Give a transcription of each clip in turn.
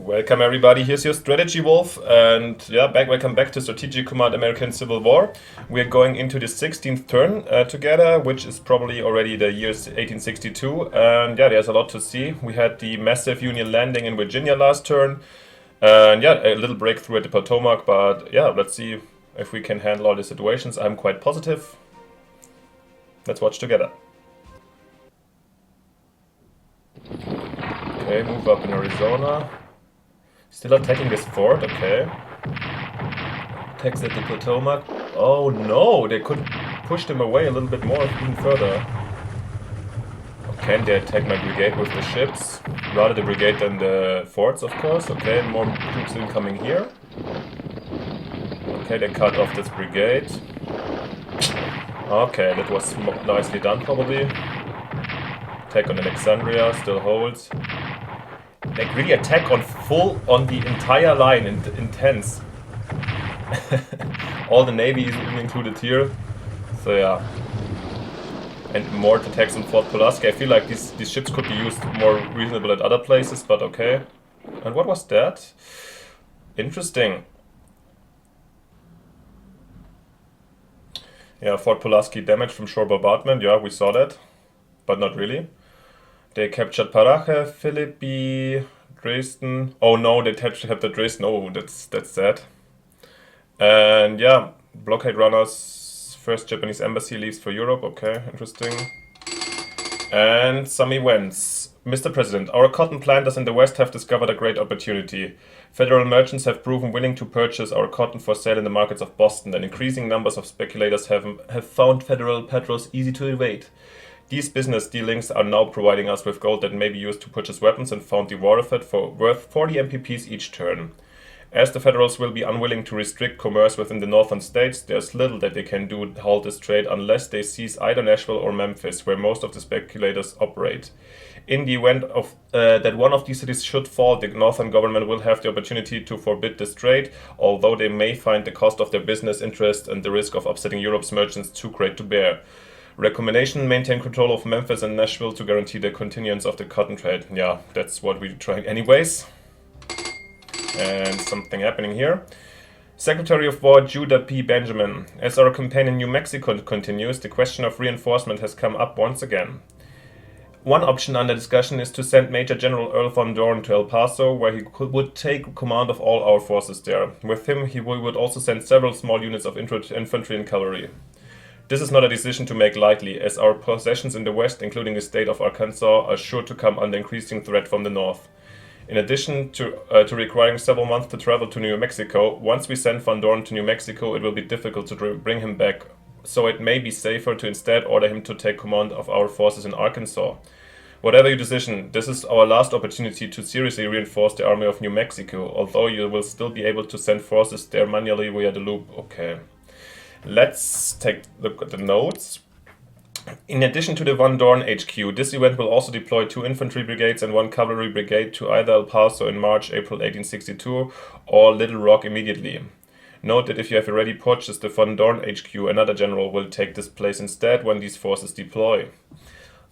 Welcome everybody, here's your Strategy Wolf, and yeah, welcome back to Strategic Command American Civil War. We're going into the 16th turn together, which is probably already the year 1862, and yeah, there's a lot to see. We had the massive Union landing in Virginia last turn, and yeah, a little breakthrough at the Potomac, but yeah, let's see if we can handle all the situations. I'm quite positive. Let's watch together. Okay, move up in Arizona. Still attacking this fort, okay. Attacks at the Potomac. Oh no, they could push them away a little bit more, even further. Can they attack my brigade with the ships? Rather the brigade than the forts, of course. Okay, more troops incoming here. Okay, they cut off this brigade. Okay, that was nicely done, probably. Attack on Alexandria, still holds. Like, really attack on the entire line, intense. All the navy is included here. So yeah. And more attacks on Fort Pulaski. I feel like these ships could be used more reasonable at other places, but okay. And what was that? Interesting. Yeah, Fort Pulaski damage from shore bombardment. Yeah, we saw that. But not really. They captured Paraje, Philippi, Dresden. Oh no, they captured Dresden. Oh, that's sad. And yeah, blockade runners. First Japanese embassy leaves for Europe. Okay, interesting. And some events. Mr. President, our cotton planters in the West have discovered a great opportunity. Federal merchants have proven willing to purchase our cotton for sale in the markets of Boston, and increasing numbers of speculators have found federal patrols easy to evade. These business dealings are now providing us with gold that may be used to purchase weapons and found the war effort worth 40 MPPs each turn. As the Federals will be unwilling to restrict commerce within the northern states, there's little that they can do to halt this trade unless they seize either Nashville or Memphis, where most of the speculators operate. In the event that one of these cities should fall, the northern government will have the opportunity to forbid this trade, although they may find the cost of their business interest and the risk of upsetting Europe's merchants too great to bear. Recommendation: maintain control of Memphis and Nashville to guarantee the continuance of the cotton trade. Yeah, that's what we're trying anyways. And something happening here. Secretary of War Judah P. Benjamin. As our campaign in New Mexico continues, the question of reinforcement has come up once again. One option under discussion is to send Major General Earl von Dorn to El Paso, where he would take command of all our forces there. With him, we would also send several small units of infantry and cavalry. This is not a decision to make lightly, as our possessions in the West, including the state of Arkansas, are sure to come under increasing threat from the North. In addition to requiring several months to travel to New Mexico, once we send Van Dorn to New Mexico, it will be difficult to bring him back, so it may be safer to instead order him to take command of our forces in Arkansas. Whatever your decision, this is our last opportunity to seriously reinforce the army of New Mexico, although you will still be able to send forces there manually via the loop. Okay. Let's take a look at the notes. In addition to the Van Dorn HQ, this event will also deploy 2 infantry brigades and 1 cavalry brigade to either El Paso in March-April 1862 or Little Rock immediately. Note that if you have already purchased the Van Dorn HQ, another general will take this place instead when these forces deploy.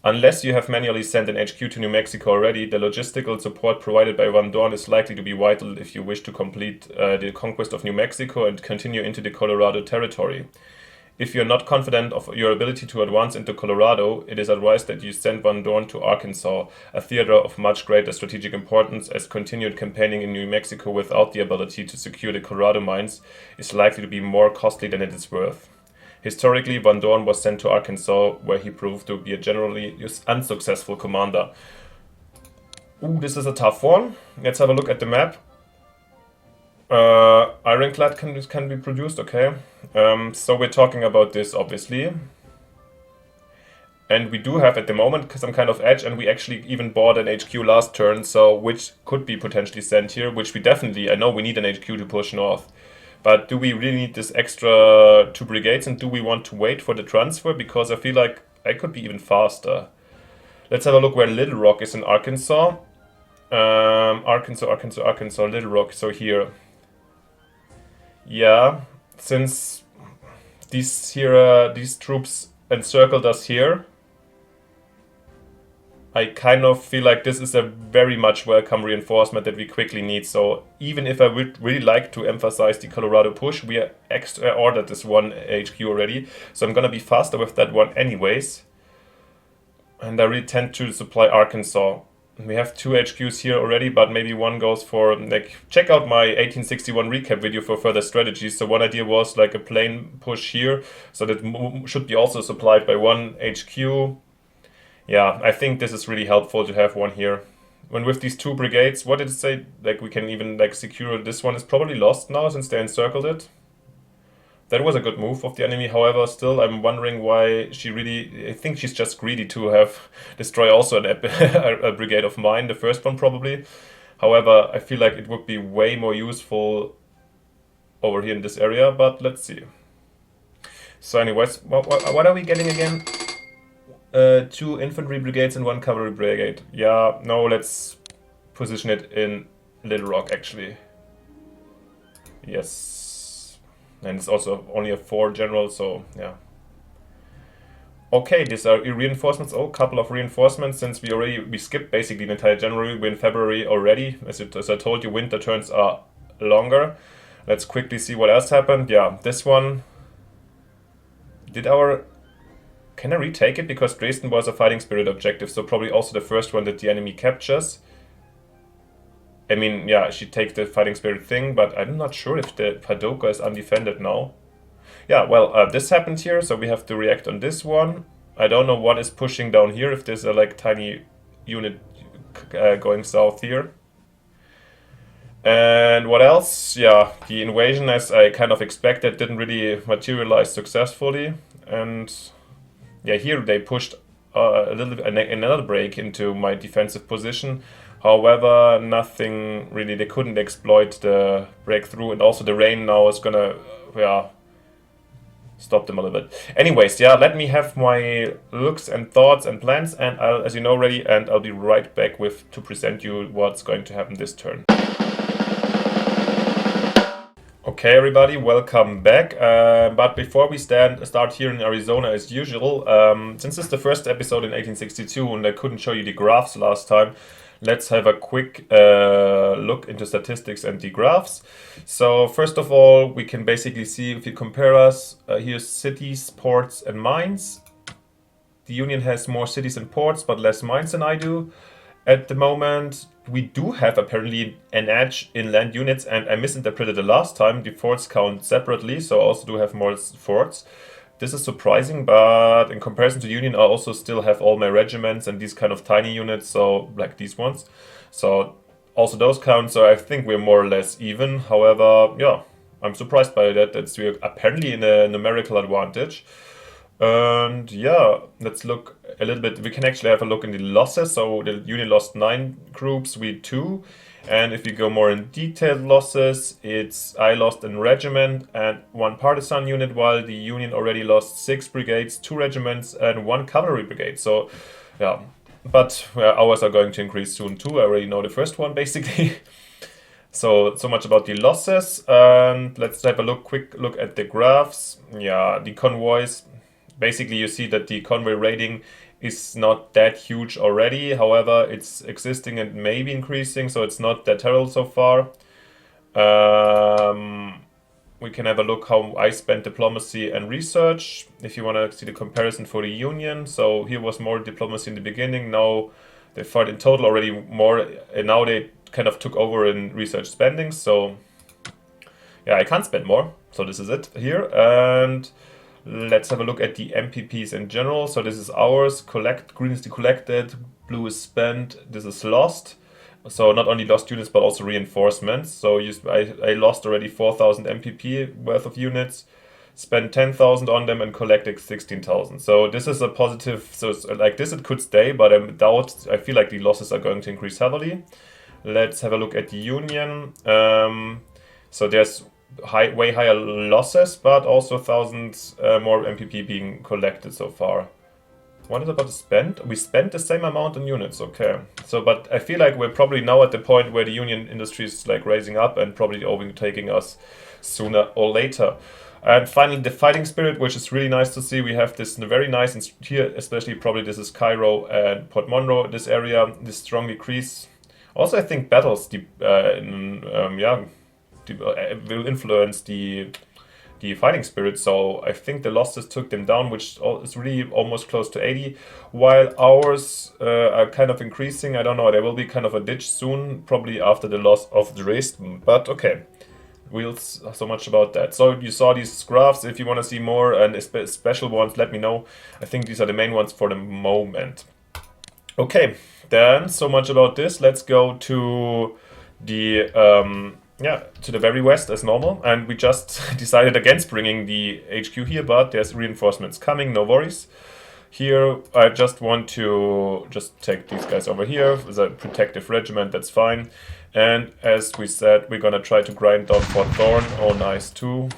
Unless you have manually sent an HQ to New Mexico already, the logistical support provided by Van Dorn is likely to be vital if you wish to complete the conquest of New Mexico and continue into the Colorado territory. If you are not confident of your ability to advance into Colorado, it is advised that you send Van Dorn to Arkansas, a theater of much greater strategic importance, as continued campaigning in New Mexico without the ability to secure the Colorado mines is likely to be more costly than it is worth. Historically, Van Dorn was sent to Arkansas, where he proved to be a generally unsuccessful commander. Ooh, this is a tough one. Let's have a look at the map. Ironclad can be produced, okay. So we're talking about this, obviously. And we do have at the moment some kind of edge, and we actually even bought an HQ last turn, so which could be potentially sent here, which we definitely, I know we need an HQ to push north. But do we really need this extra 2 brigades, and do we want to wait for the transfer? Because I feel like I could be even faster. Let's have a look where Little Rock is in Arkansas. Arkansas, Little Rock, so here. Yeah, since these troops encircled us here, I kind of feel like this is a very much welcome reinforcement that we quickly need. So even if I would really like to emphasize the Colorado push, we are extra ordered this one HQ already. So I'm gonna be faster with that one anyways. And I really tend to supply Arkansas. We have 2 HQs here already, but maybe one goes for, like, check out my 1861 recap video for further strategies. So one idea was like a plain push here, so that should be also supplied by 1 HQ. Yeah, I think this is really helpful to have one here. When with these 2 brigades, what did it say? Like, we can even like secure this one is probably lost now since they encircled it. That was a good move of the enemy. However, still, I'm wondering why she really... I think she's just greedy to have destroy also a brigade of mine, the first one probably. However, I feel like it would be way more useful over here in this area, but let's see. So anyways, what are we getting again? 2 infantry brigades and 1 cavalry brigade. Yeah, no, let's position it in Little Rock actually. Yes. And it's also only a 4 general, so yeah. Okay, these are reinforcements. Oh, couple of reinforcements since we skipped basically the entire January. We're in February already. As I told you, winter turns are longer. Let's quickly see what else happened. Yeah, this one. Can I retake it? Because Dresden was a fighting spirit objective, so probably also the first one that the enemy captures. I mean, yeah, she takes the fighting spirit thing, but I'm not sure if the Padoka is undefended now. Yeah, well, this happened here, so we have to react on this one. I don't know what is pushing down here, if there's a like tiny unit going south here. And what else? Yeah, the invasion, as I kind of expected, didn't really materialize successfully. And yeah, here they pushed another break into my defensive position. However, nothing really, they couldn't exploit the breakthrough, and also the rain now is gonna, yeah, stop them a little bit. Anyways, yeah, let me have my looks and thoughts and plans, and I'll, as you know already, and I'll be right back to present you what's going to happen this turn. Okay, everybody, welcome back. But before we start here in Arizona as usual, since it's the first episode in 1862 and I couldn't show you the graphs last time, let's have a quick look into statistics and the graphs. So first of all, we can basically see if you compare us, here's cities, ports and mines. The Union has more cities and ports but less mines than I do. At the moment, we do have apparently an edge in land units, and I misinterpreted the last time. The forts count separately, so I also do have more forts. This is surprising, but in comparison to Union, I also still have all my regiments and these kind of tiny units, so like these ones. So also those count, so I think we're more or less even. However, yeah, I'm surprised by that. We're apparently in a numerical advantage. And yeah, let's look a little bit. We can actually have a look in the losses. So the Union lost 9 groups, we 2. And if we go more in detailed losses, I lost a regiment and 1 partisan unit, while the Union already lost 6 brigades, 2 regiments, and 1 cavalry brigade. So yeah, but ours are going to increase soon too. I already know the first one basically. So much about the losses. And let's have a quick look at the graphs. Yeah, the convoys. Basically, you see that the convoy rating is not that huge already. However, it's existing and maybe increasing, so it's not that terrible so far. We can have a look how I spent diplomacy and research, if you want to see the comparison for the Union. So here was more diplomacy in the beginning. Now they fought in total already more, and now they kind of took over in research spending. So yeah, I can't spend more. So this is it here. And let's have a look at the MPPs in general. So this is ours. Green is the collected, blue is spent, this is lost. So not only lost units but also reinforcements. So I lost already 4,000 MPP worth of units, spent 10,000 on them and collected 16,000. So this is a positive. So it's like this it could stay, but I feel like the losses are going to increase heavily. Let's have a look at the Union. So there's way higher losses, but also 1,000 more MPP being collected so far. What is about the spend? We spent the same amount on units, okay. So, but I feel like we're probably now at the point where the Union industry is like raising up and probably overtaking us sooner or later. And finally, the fighting spirit, which is really nice to see. We have this very nice, and here especially probably this is Cairo and Port Monroe, this area, this strong decrease. Also, I think battles will influence the fighting spirit, so I think the losses took them down, which is really almost close to 80, while ours are kind of increasing. I don't know, there will be kind of a ditch soon, probably after the loss of Dresden, but okay. We'll so much about that. So you saw these graphs. If you want to see more and special ones, let me know. I think these are the main ones for the moment. Okay, then so much about this. Let's go to the to the very west as normal. And we just decided against bringing the HQ here, but there's reinforcements coming. No worries. Here, I just want to just take these guys over here as a protective regiment. That's fine. And as we said, we're gonna try to grind down Fort Thorn. Oh, nice, too.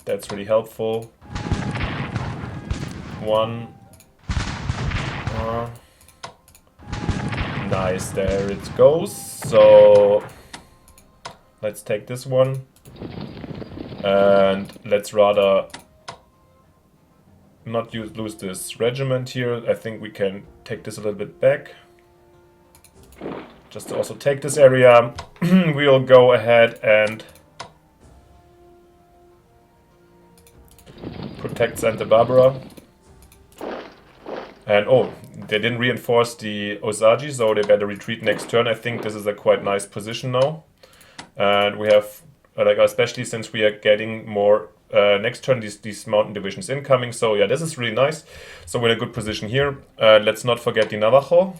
That's really helpful. One. Nice, there it goes. So let's take this one. And let's rather not lose this regiment here. I think we can take this a little bit back. Just to also take this area, we'll go ahead and protect Santa Barbara. And oh, they didn't reinforce the Osage, so they better retreat next turn. I think this is a quite nice position now. And we have, like, especially since we are getting more next turn, these mountain divisions incoming. So yeah, this is really nice. So we're in a good position here. Let's not forget the Navajo.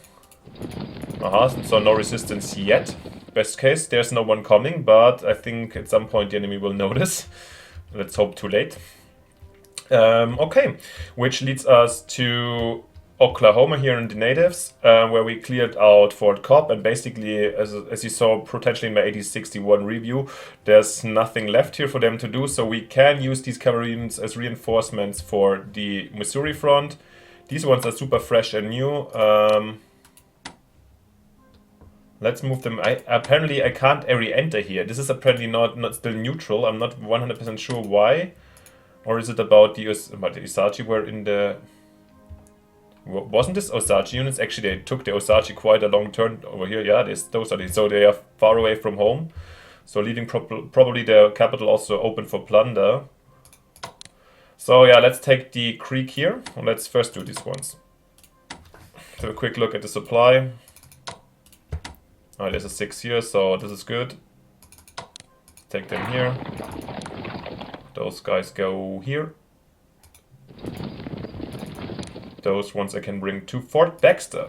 So no resistance yet. Best case, there's no one coming, but I think at some point the enemy will notice. Let's hope too late. Okay, which leads us to Oklahoma here in the natives, where we cleared out Fort Cobb, and basically, as you saw potentially in my 8061 review, there's nothing left here for them to do, so we can use these cavalry units as reinforcements for the Missouri front. These ones are super fresh and new. Let's move them. Apparently I can't re-enter here. This is apparently not still neutral. I'm not 100% sure why. Or is it about the Osage were in the... Wasn't this Osage units? Actually, they took the Osage quite a long turn over here. Yeah, those are the... So they are far away from home. So leaving probably their capital also open for plunder. So yeah, let's take the creek here. Let's first do these ones. Have a quick look at the supply. Oh, there's a 6 here, so this is good. Take them here. Those guys go here. Those ones I can bring to Fort Baxter.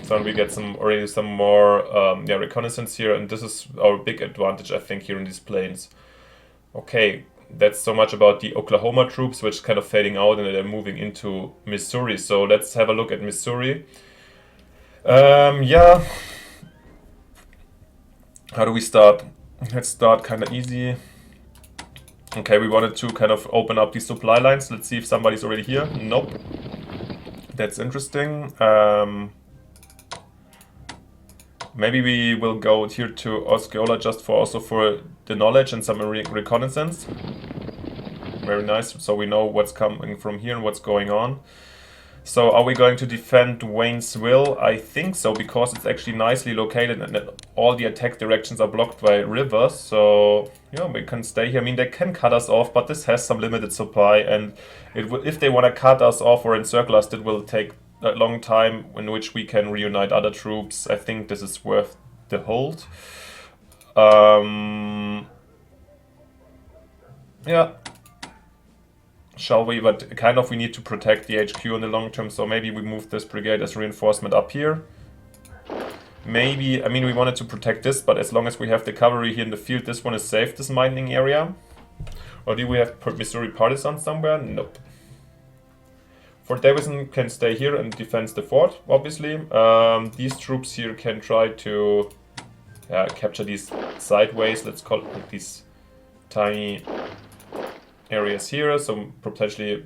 So we get already some more reconnaissance here, and this is our big advantage, I think, here in these plains. Okay, that's so much about the Oklahoma troops, which is kind of fading out, and they're moving into Missouri. So let's have a look at Missouri. Yeah. How do we start? Let's start kind of easy. Okay, we wanted to kind of open up these supply lines. Let's see if somebody's already here. Nope. That's interesting. Maybe we will go here to Osceola just for the knowledge and some reconnaissance. Very nice. So we know what's coming from here and what's going on. So are we going to defend Waynesville? I think so, because it's actually nicely located and all the attack directions are blocked by rivers. So yeah, we can stay here. I mean, they can cut us off, but this has some limited supply, and if they want to cut us off or encircle us, it will take a long time in which we can reunite other troops. I think this is worth the hold. Yeah. Shall we? But kind of we need to protect the HQ in the long term, so maybe we move this brigade as reinforcement up here. Maybe, I mean, we wanted to protect this, but as long as we have the cavalry here in the field, this one is safe, this mining area. Or do we have Missouri partisans somewhere? Nope. Fort Davidson can stay here and defend the fort, obviously. These troops here can try to capture these sideways, let's call it like these tiny areas here. So potentially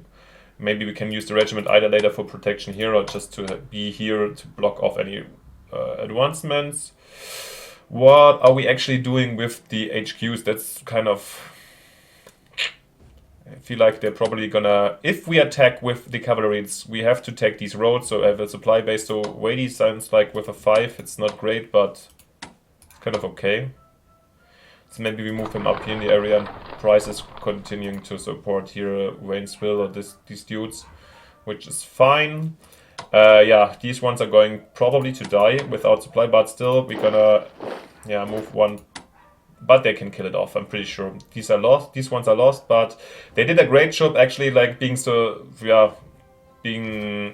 maybe we can use the regiment either later for protection here or just to be here to block off any advancements. What are we actually doing with the HQs? That's kind of I feel like they're probably gonna... If we attack with the cavalry, we have to take these roads, so I have a supply base. So Wady sounds like with a 5, it's not great, but it's kind of okay. So maybe we move him up here in the area, and Price is continuing to support here Waynesville or these dudes, which is fine. Yeah, these ones are going probably to die without supply, but still we're gonna move one. But they can kill it off, I'm pretty sure. These are lost. These ones are lost, but they did a great job actually, like being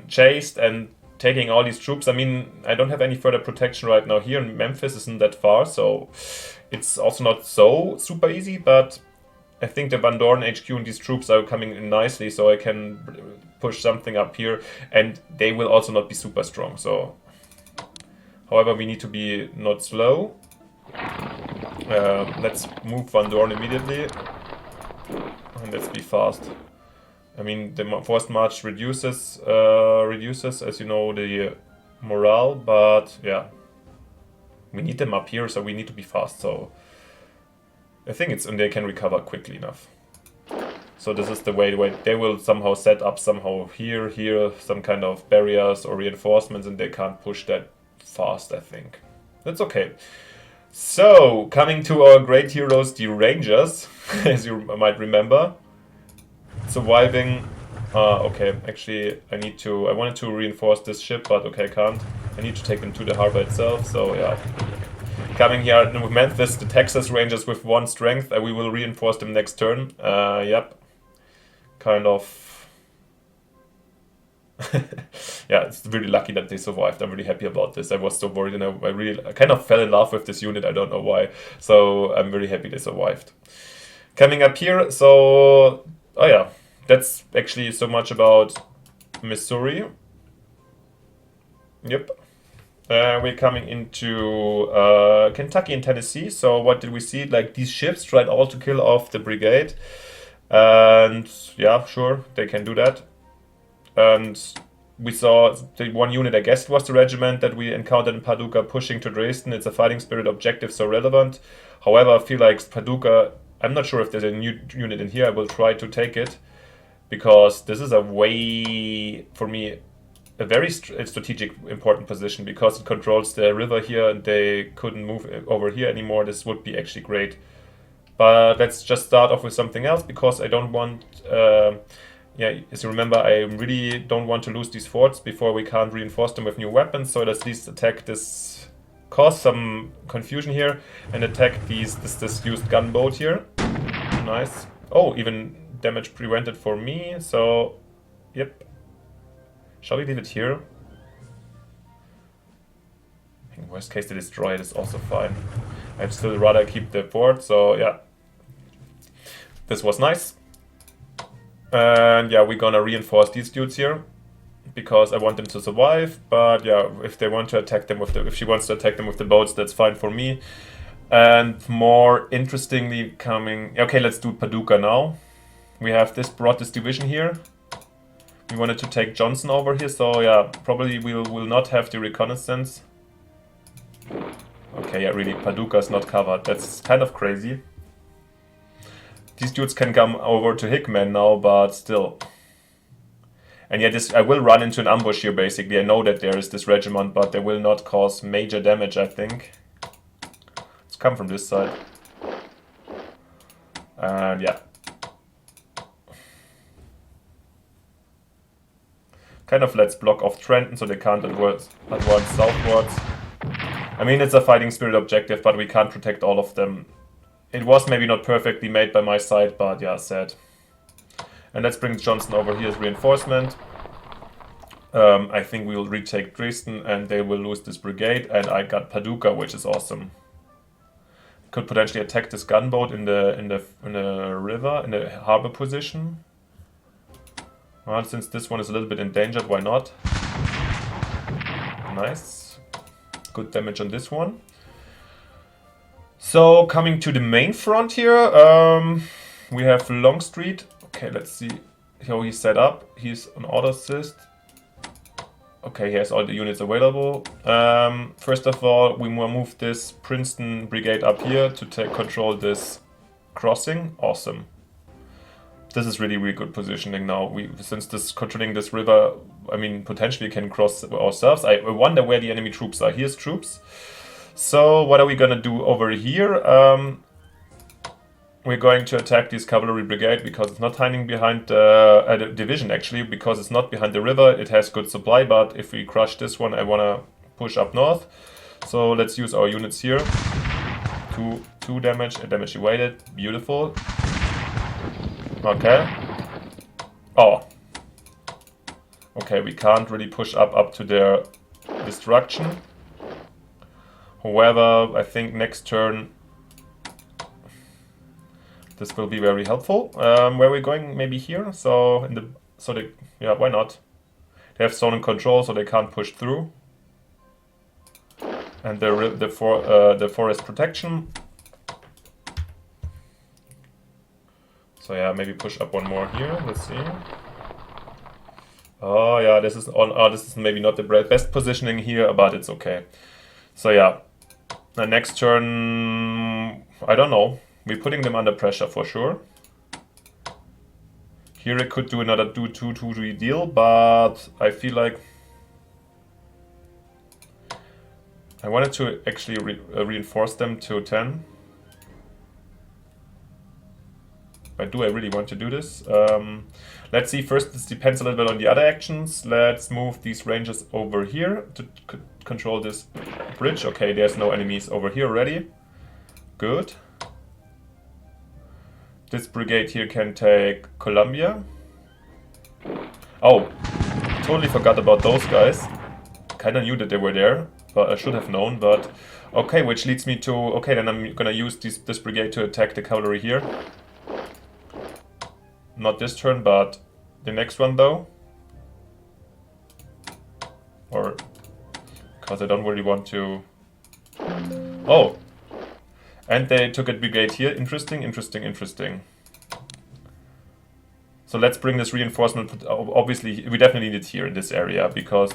chased and taking all these troops. I mean, I don't have any further protection right now here, and Memphis isn't that far, so it's also not so super easy, but I think the Van Dorn HQ and these troops are coming in nicely, so I can push something up here, and they will also not be super strong. So, however, we need to be not slow. Let's move Van Dorn immediately, and let's be fast. I mean, the forced march reduces, as you know, the morale, but yeah, we need them up here, so we need to be fast. So I think and they can recover quickly enough. So this is the way they will somehow set up here, some kind of barriers or reinforcements, and they can't push that fast, I think. That's okay. So, coming to our great heroes, the Rangers, as you might remember. Surviving. Okay, actually, I wanted to reinforce this ship, but okay, I can't. I need to take them to the harbor itself, so yeah. Coming here with Memphis, the Texas Rangers with 1 strength, we will reinforce them next turn. Yep. Kind of... yeah, it's really lucky that they survived. I'm really happy about this. I was so worried, and I kind of fell in love with this unit. I don't know why. So I'm very happy they survived. Coming up here, so oh yeah, that's actually so much about Missouri. Yep. We're coming into Kentucky and Tennessee. So what did we see? Like these ships tried all to kill off the brigade, and yeah, sure, they can do that. And we saw the one unit, I guess it was the regiment that we encountered in Paducah pushing to Dresden. It's a fighting spirit objective, so relevant. However, I feel like Paducah, I'm not sure if there's a new unit in here. I will try to take it, because this is for me, a very strategic, important position, because it controls the river here and they couldn't move over here anymore. This would be actually great. But let's just start off with something else, because I don't want... yeah, as you remember, I really don't want to lose these forts before we can't reinforce them with new weapons. So let's at least attack this, cause some confusion here, and attack this used gunboat here. Nice. Oh, even damage prevented for me. So, yep. Shall we leave it here? In worst case, they destroy it is also fine. I'd still rather keep the fort. So yeah, this was nice. And yeah, we're gonna reinforce these dudes here, because I want them to survive. But yeah, if they want to attack them if she wants to attack them with the boats, that's fine for me. And more interestingly coming... Okay, let's do Paducah now. We have brought this division here. We wanted to take Johnson over here, so yeah, probably we'll not have the reconnaissance. Okay, yeah, really, Paducah is not covered. That's kind of crazy. These dudes can come over to Hickman now, but still. And yeah, I will run into an ambush here, basically. I know that there is this regiment, but they will not cause major damage, I think. Let's come from this side. And yeah. Kind of let's block off Trenton so they can't advance southwards. I mean, it's a fighting spirit objective, but we can't protect all of them. It was maybe not perfectly made by my side, but yeah, sad. And let's bring Johnson over here as reinforcement. I think we will retake Dresden and they will lose this brigade. And I got Paducah, which is awesome. Could potentially attack this gunboat in the river, in the harbor position. Well, since this one is a little bit endangered, why not? Nice. Good damage on this one. So, coming to the main front here, we have Longstreet. Okay, let's see how he's set up. He's on auto assist. Okay, he has all the units available. First of all, we will move this Princeton brigade up here to take control this crossing. Awesome. this is really good positioning now. Since this controlling this river, I mean, potentially can cross ourselves. I wonder where the enemy troops are. Here's troops. So what are we gonna do over here? We're going to attack this cavalry brigade because it's not hiding behind the division, actually, because it's not behind the river. It has good supply, but if we crush this one, I wanna push up north. So let's use our units here. Two damage, a damage evaded. Beautiful. Okay. Oh. Okay, we can't really push up to their destruction. However, I think next turn this will be very helpful. Where we're going, maybe here. So yeah, why not? They have zone control, so they can't push through. And the forest protection. So yeah, maybe push up one more here. Let's see. Oh yeah, this is on. Oh, this is maybe not the best positioning here, but it's okay. So yeah, the next turn, I don't know. We're putting them under pressure for sure. Here I could do another 2-2-3 deal, but I feel like I wanted to actually reinforce them to 10. But do I really want to do this? Let's see. First, this depends a little bit on the other actions. Let's move these rangers over here to control this bridge. Okay, there's no enemies over here already. Good. This brigade here can take Columbia. Oh, totally forgot about those guys. Kinda knew that they were there, but I should have known. But okay, which leads me to... Okay, then I'm gonna use this brigade to attack the cavalry here. Not this turn, but the next one though. Or because I don't really want to... Oh! And they took a brigade here. Interesting, interesting, interesting. So let's bring this reinforcement. Obviously, we definitely need it here in this area because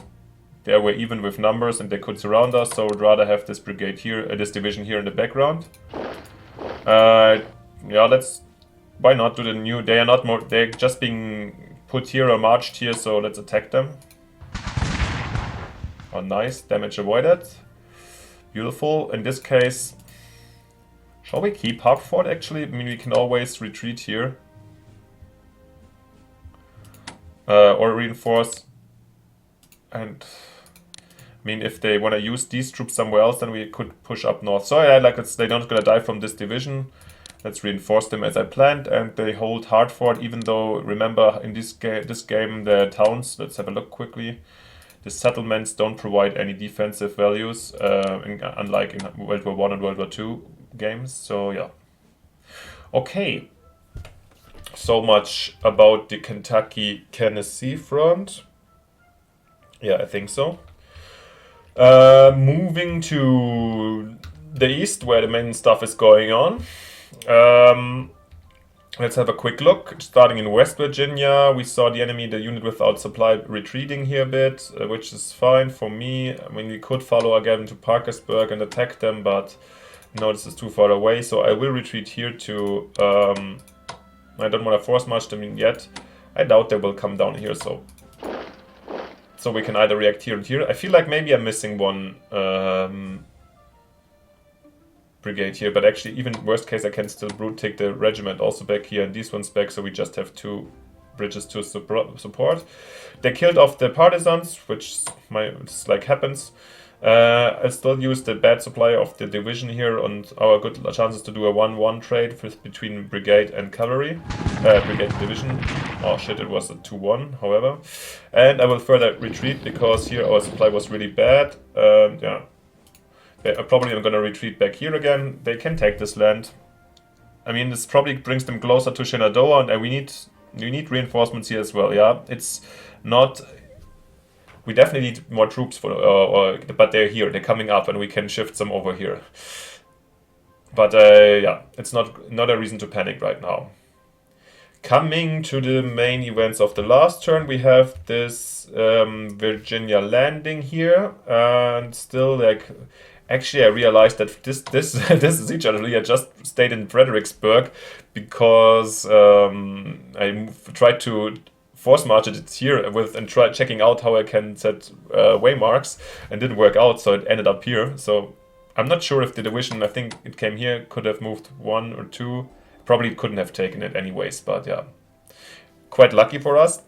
they were even with numbers and they could surround us. So I'd rather have this brigade here, this division here in the background. Yeah, let's... Why not do the new... They are not more... They're just being put here or marched here, so let's attack them. Oh, nice. Damage avoided. Beautiful. In this case... Shall we keep Hartford, actually? I mean, we can always retreat here. Or reinforce. And... I mean, if they want to use these troops somewhere else, then we could push up north. So yeah, like they're not going to die from this division. Let's reinforce them as I planned, and they hold Hartford, even though, remember, in this game, the towns, let's have a look quickly, the settlements don't provide any defensive values, unlike in World War I and World War II games, so yeah. Okay, so much about the Kentucky-Tennessee front. Yeah, I think so. Moving to the east, where the main stuff is going on. Let's have a quick look. Starting in West Virginia, we saw the enemy, the unit without supply, retreating here a bit, which is fine for me. I mean, we could follow again to Parkersburg and attack them, but no, this is too far away, so I will retreat here to... I don't want to force march them yet. I doubt they will come down here, so we can either react here and here. I feel like maybe I'm missing one brigade here, but actually, even worst case, I can still brute take the regiment also back here and these ones back, so we just have two bridges to support. They killed off the partisans, which like happens. I still use the bad supply of the division here and our good chances to do a 1-1 trade between brigade and cavalry. Brigade division. Oh shit, it was a 2-1, however. And I will further retreat because here our supply was really bad. Yeah. Probably I'm gonna retreat back here again. They can take this land. I mean, this probably brings them closer to Shenandoah, and we need reinforcements here as well. Yeah, it's not. We definitely need more troops but they're here. They're coming up, and we can shift some over here. But yeah, it's not a reason to panic right now. Coming to the main events of the last turn, we have this Virginia landing here, and still like. Actually, I realized that this siege artillery just stayed in Fredericksburg because I tried to force march it here with and try checking out how I can set waymarks and didn't work out, so it ended up here. So I'm not sure if the division, I think it came here, could have moved 1 or 2. Probably couldn't have taken it anyways, but yeah, quite lucky for us.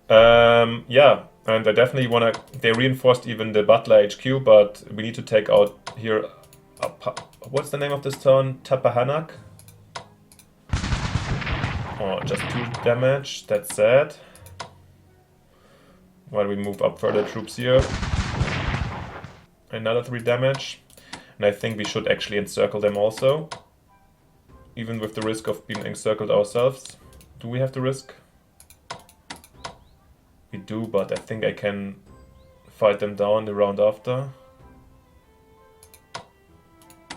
Yeah, and I definitely want to. They reinforced even the Butler HQ, but we need to take out here. What's the name of this town? Tappahannock. Oh, just 2 damage. That's sad. While we move up further troops here. Another 3 damage. And I think we should actually encircle them also. Even with the risk of being encircled ourselves. Do we have the risk? We do, but I think I can fight them down the round after.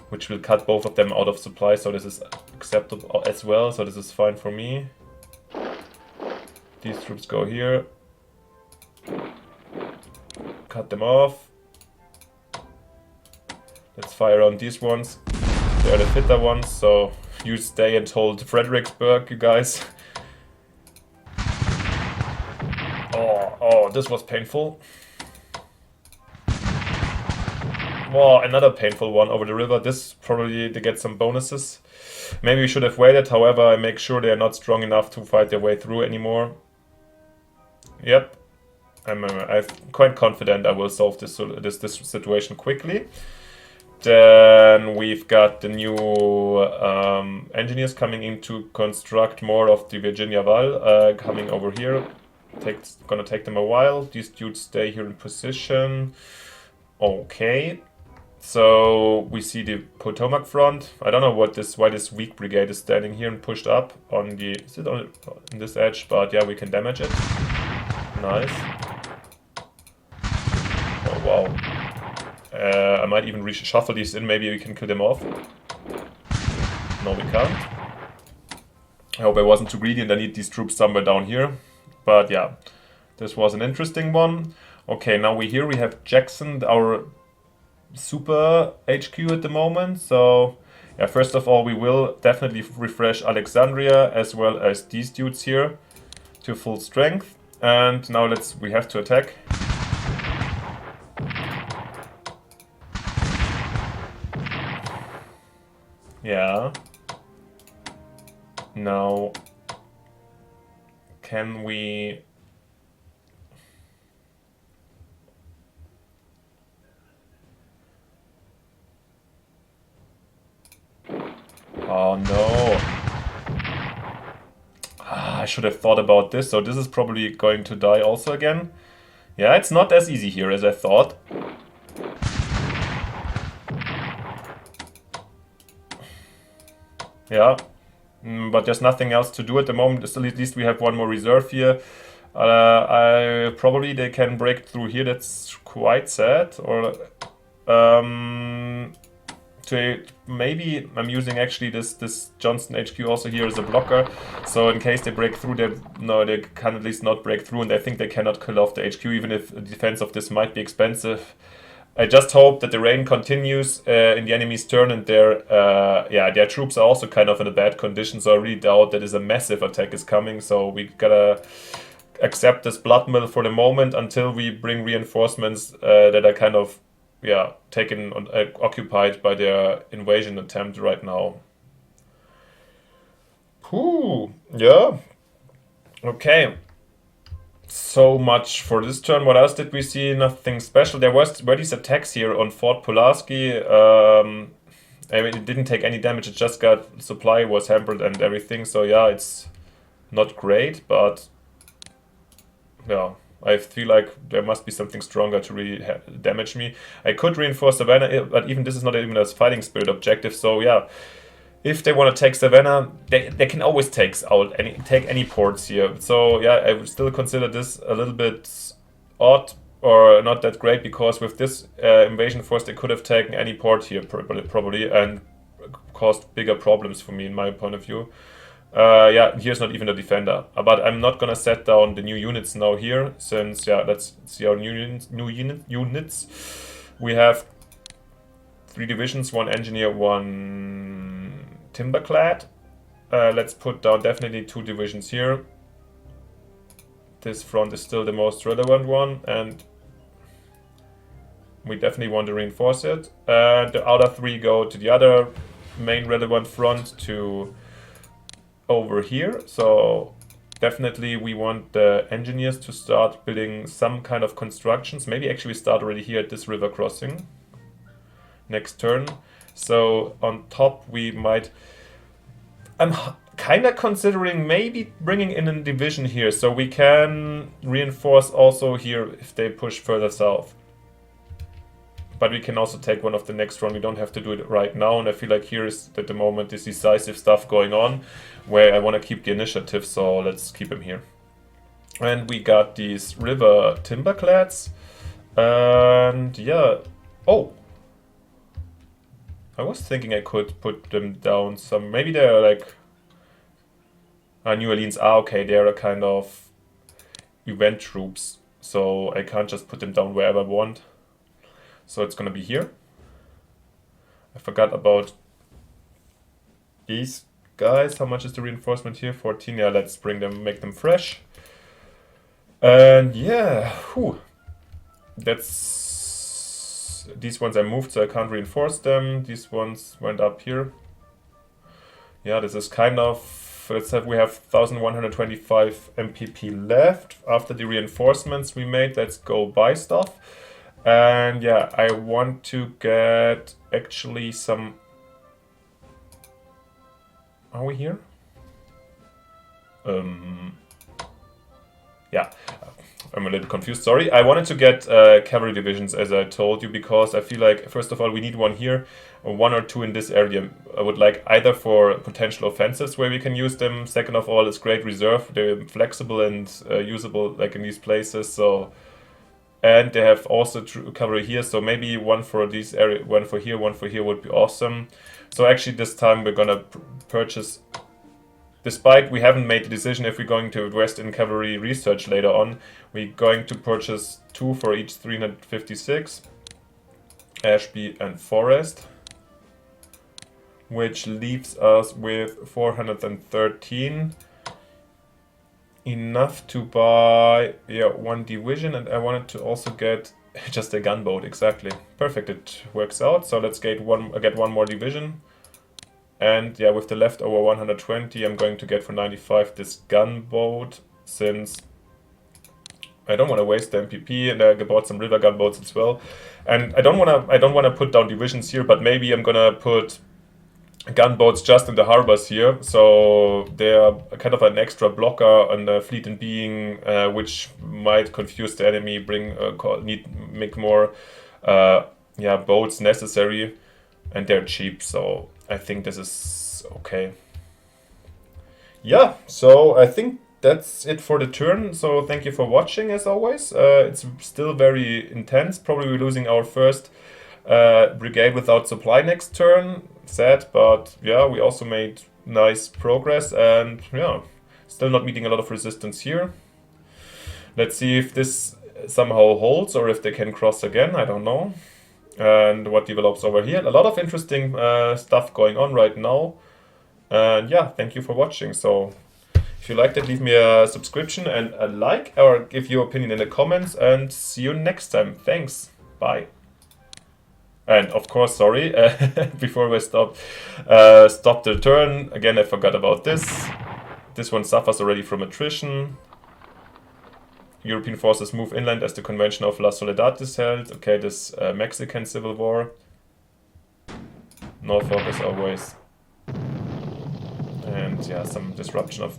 Which will cut both of them out of supply, so this is acceptable as well, so this is fine for me. These troops go here. Cut them off. Let's fire on these ones. They are the fitter ones, so you stay and hold Fredericksburg, you guys. Oh, this was painful. Well, another painful one over the river. This probably they get some bonuses. Maybe we should have waited. However, I make sure they are not strong enough to fight their way through anymore. Yep, I'm quite confident I will solve this situation quickly. Then we've got the new engineers coming in to construct more of the Virginia Wall coming over here. Gonna take them a while. These dudes stay here in position. Okay. So we see the Potomac front. I don't know why this weak brigade is standing here and pushed up on the on this edge, but yeah, we can damage it. Nice. Oh wow. I might even reshuffle these in. Maybe we can kill them off. No, we can't. I hope I wasn't too greedy and I need these troops somewhere down here. But yeah, this was an interesting one. Okay, now we have Jackson, our super HQ at the moment. So yeah, first of all, we will definitely refresh Alexandria as well as these dudes here to full strength. And now we have to attack. Yeah. Now, can we... Oh no. I should have thought about this. So this is probably going to die also again. Yeah, it's not as easy here as I thought. Yeah, but there's nothing else to do at the moment. At least we have one more reserve here. Probably they can break through here. That's quite sad. Or maybe I'm using actually this Johnston HQ also here as a blocker. So in case they break through, they can at least not break through, and I think they cannot kill off the HQ, even if the defense of this might be expensive. I just hope that the rain continues in the enemy's turn, and their troops are also kind of in a bad condition, so I really doubt that a massive attack is coming, so we gotta accept this blood mill for the moment until we bring reinforcements that are kind of, taken occupied by their invasion attempt right now. Whew, yeah. Okay. So much for this turn. What else did we see? Nothing special. There were these attacks here on Fort Pulaski. I mean, it didn't take any damage. It just got supply was hampered and everything. So yeah, it's not great, but yeah, I feel like there must be something stronger to really damage me. I could reinforce Savannah, but even this is not even a fighting spirit objective. So yeah. If they want to take Savannah, they can always take any ports here. So yeah, I would still consider this a little bit odd or not that great, because with this invasion force they could have taken any port here probably and caused bigger problems for me in my point of view. Yeah, here's not even a defender, but I'm not gonna set down the new units now here, since let's see our new units. We have 3 divisions, 1 engineer, 1 timberclad. Let's put down definitely 2 divisions here. This front is still the most relevant one, and we definitely want to reinforce it. And the other 3 go to the other main relevant front to over here. So definitely we want the engineers to start building some kind of constructions. Maybe actually we start already here at this river crossing next turn. So on top we might... I'm kind of considering maybe bringing in a division here, so we can reinforce also here if they push further south. But we can also take one of the next run. We don't have to do it right now, and I feel like here is at the moment this decisive stuff going on where I want to keep the initiative, so let's keep him here. And we got these river timberclads, and yeah. Oh! I was thinking I could put them down some... Maybe they're like... New Orleans. Okay, they're a kind of event troops. So I can't just put them down wherever I want. So it's gonna be here. I forgot about these guys. How much is the reinforcement here? 14. Yeah, let's bring them, make them fresh. And yeah, whew. That's... These ones I moved, so I can't reinforce them. These ones went up here. Yeah, this is kind of... Let's say we have 1125 MPP left after the reinforcements we made. Let's go buy stuff. And yeah, I want to get actually some... Are we here? Yeah. I'm a little confused, sorry. I wanted to get cavalry divisions, as I told you, because I feel like, first of all, we need one here, 1 or 2 in this area. I would like either for potential offensives where we can use them. Second of all, it's great reserve. They're flexible and usable, like in these places. So, and they have also cavalry here. So maybe one for these area, one for here would be awesome. So actually, this time we're gonna purchase. Despite we haven't made the decision if we're going to invest in cavalry research later on, we're going to purchase 2 for each 356, Ashby and Forest, which leaves us with 413. Enough to buy 1 division, and I wanted to also get just a gunboat, exactly. Perfect, it works out. So let's get one more division. And yeah, with the leftover 120, I'm going to get for 95 this gunboat, since I don't want to waste the MPP, and I bought some river gunboats as well. And I don't want to put down divisions here, but maybe I'm gonna put gunboats just in the harbors here, so they are kind of an extra blocker on the fleet and being, which might confuse the enemy, make more boats necessary, and they're cheap, so I think this is okay. Yeah, so I think that's it for the turn. So thank you for watching, as always. It's still very intense. Probably we're losing our first brigade without supply next turn. Sad, but yeah, we also made nice progress, and yeah, still not meeting a lot of resistance here. Let's see if this somehow holds, or if they can cross again. I don't know. And what develops over here. A lot of interesting stuff going on right now. And yeah, thank you for watching. So if you liked it, leave me a subscription and a like, or give your opinion in the comments, and see you next time. Thanks. Bye. And of course, sorry, before we stop the turn, again, I forgot about this. This one suffers already from attrition. European forces move inland as the Convention of La Soledad is held. Okay, this Mexican Civil War. Norfolk as always. And yeah, some disruption of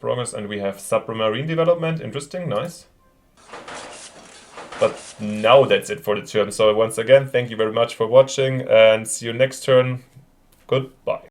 progress. And we have submarine development. Interesting, nice. But now that's it for the turn. So once again, thank you very much for watching, and see you next turn. Goodbye.